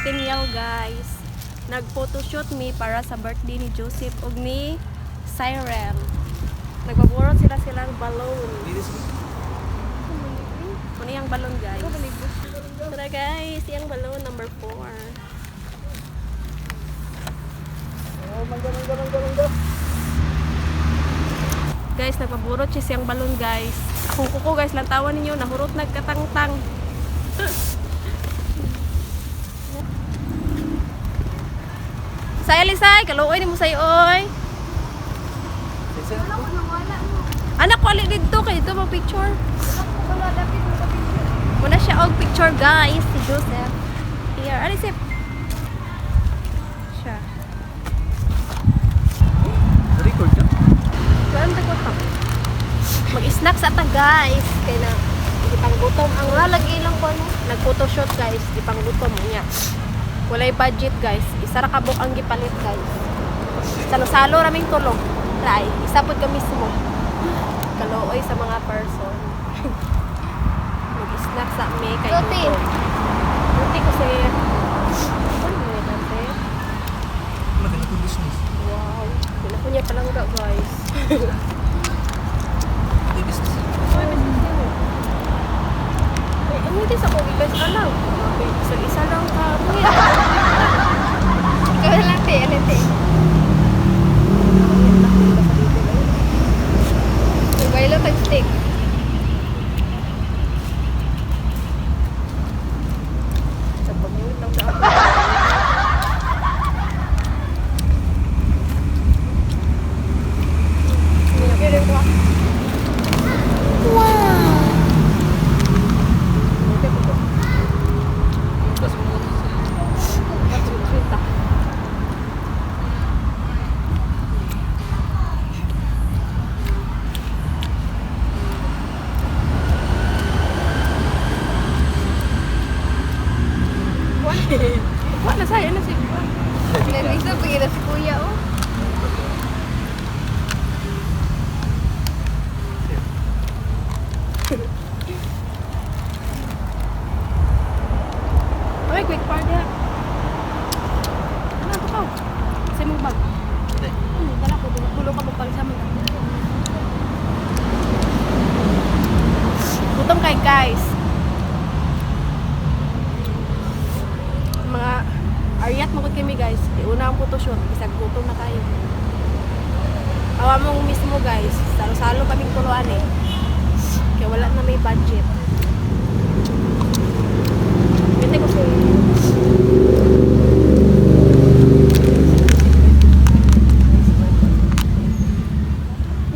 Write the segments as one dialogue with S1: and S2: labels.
S1: Centennial guys. Nag-photoshoot mi para sa birthday ni Joseph ug ni Cyril. Nagbaburot sila silang balloon. Kuno yung balloon guys. Tara guys, yung balloon number 4.
S2: Oh, mangga.
S1: Guys, nagpaburot siya siyang balon guys. Akong kuko guys, lantawan ninyo, nahurot nagkatangtang. Say Alisay, kaluoy ni mo say oy. Anak ko ali dito kay dito mo picture. Muna siya og picture guys si Joseph. Here, Alisip. Siya.
S2: Record ka?
S1: Saan ta ko to? Mag-snack sa ta guys. Kaya na ipanggutom ang lalagi lang ko ano. Nag-photoshoot guys, ipanggutom niya. Walay budget guys. Isa ra kabuk ang gipalit guys. Salo-salo raming tulong. Try, isa pud ka mismo. Kaluoy sa mga person. Mag-snack sa me kay
S3: Roti.
S1: Roti kasi ano mo yan, ate?
S2: Maganda ko business.
S1: Wow. Wala ko niya palangga guys.
S2: Hindi business.
S1: Ano din sa kogi guys? Alam. Isa lang ka.
S3: Ikaw na lang, te. Alate. Survival tag stick.
S1: Sa pag-iwit lang sa ako. Kirin ko.
S2: Tapos mo
S1: Wala sa'yo na si
S3: Nandito, pagkita si kuya, oh.
S1: Uy, quick party ha. Ano ito ka? Kasi mong bag.
S2: Hindi.
S1: Dala ko, tulong ka magpalisa mo. Gutom kay guys. Mga Ariat magod kami guys. Una ang photoshoot. Isang gutom na tayo. Awa mong mismo guys. Salo-salo kaming tuluan eh. Kaya wala na may budget. Hindi ko po.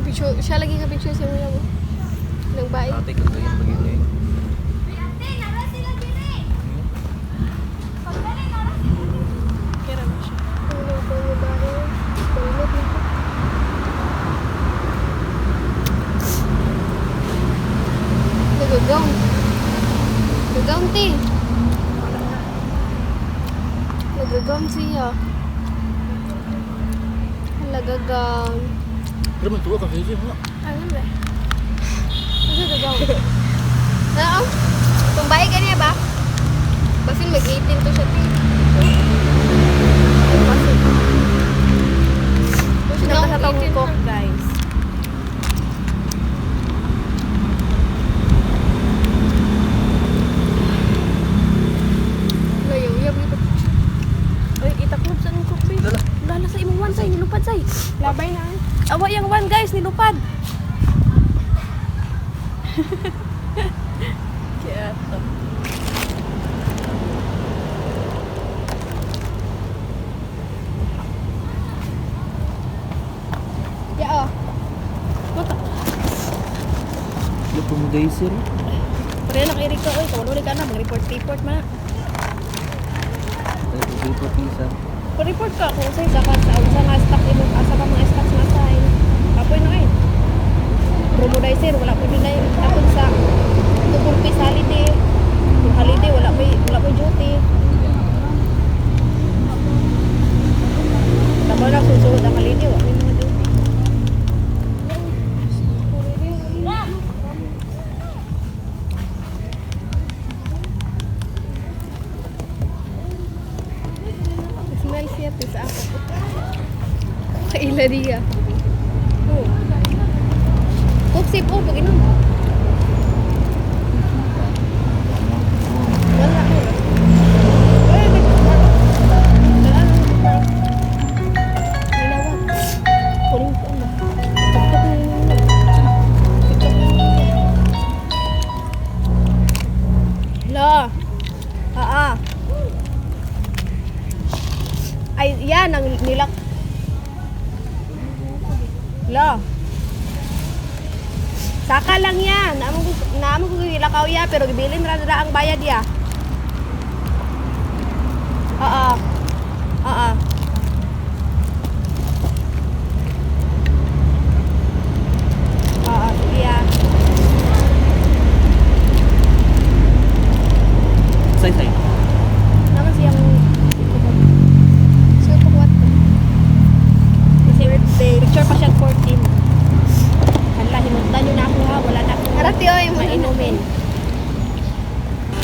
S3: Picture, siya lagi ka picture sa mga mo. Nang bahay.
S2: Ate ko to yung pag-iwit.
S1: Kira na siya.
S3: Ano ba yung bahay? Tulog dito. Nagagaw. Nagagaw, te. Nagagaw siya. Nagagaw.
S2: Pero man tuwa ka kayo siya.
S1: Ano ba?
S3: Nagagaw. Oo. Kung bahay ka niya ba? Basin mag-18 to siya, te.
S1: Sinaka sa tawong cook guys.
S3: Layong-yab ito.
S1: Uy, itaklob sa nung cook babe.
S2: Dala.
S1: Lala sa imong one say, nilupad say.
S3: Labay na.
S1: Awa yung one guys, nilupad. Kaya to.
S3: Ya, oh.
S1: Buta.
S2: Lupong day sir.
S1: Pare na kay Rico, oy, kawalo ka na, mag-report man.
S2: Report isa.
S1: Pa-report ka kung sa'yo sa usa nga stock imong asa ka mga stocks na assign. Apoy na eh. Promodizer, wala po yun na yun. Tapos sa tukul pay sa holiday. Yung holiday, wala po duty. Tama na susunod ang holiday, wala may mga duty.
S3: Mayat sa ako. Kaila diya. Oh. Coke sip oh, pag inom. Wala ko. Ay, La. Ay, yan ang nilak. La. Saka lang yan. Naamon ko nilakaw ya, pero gibilin ra na ang bayad ya. Oo. Oo. Oo, sige ya.
S2: Say.
S3: Naman siyang so pakuat ko. Kasi picture pa siya 14. Hala, hinuntan nyo na ako ha. Wala na akong Arati oy,
S1: mainumin.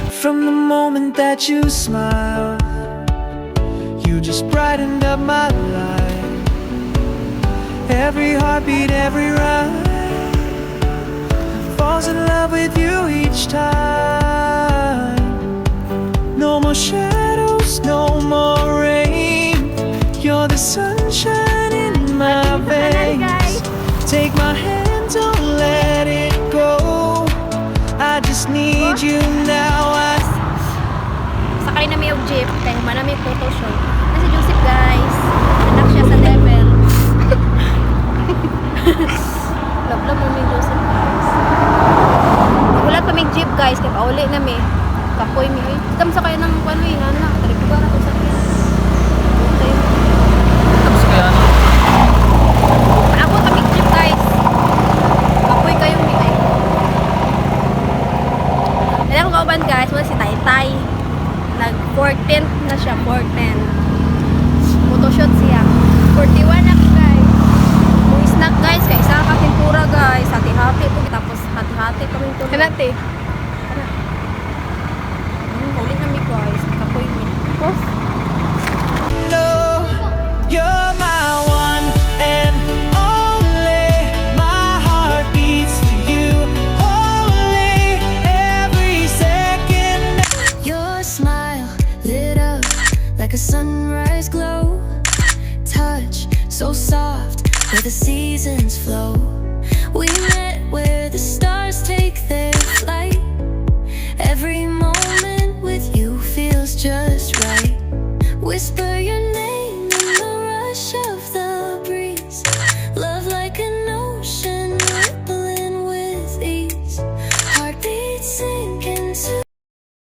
S4: From the moment that you smiled, you just brightened up my life. Every heartbeat, every rhyme falls in love with you each time. No more shadows, no more rain. You're the sunshine in my veins. Take my hand, don't let it go. I just need you now.
S1: Sakay na may jeep, kaya humana may photoshoot. Nasi Joseph guys, anak siya sa level. Love mo may Joseph guys. Wala pa may jeep guys, kaya pauli na may. Kapoy mi. Kam sa kaya ng ano eh, nana. Tari ko ba ako sa kaya. Okay.
S2: Tapos kaya ano?
S1: Ako ka may jeep guys. Kapoy kayo mi ay. Kaya kung kauban guys, wala si Taytay. Nag-14 na siya, 14. Photoshoot siya. 41 na guys. Kung snack guys, kaya isa ka tempura guys. Hati-hati po. Tapos hati-hati kaming tulog.
S3: Kanate.
S1: Huli kami guys. Kapoy mi.
S4: No, you're my one and only. My heart beats for you only. Every second.
S5: Your smile lit up like a sunrise glow. Touch so soft where the seasons flow.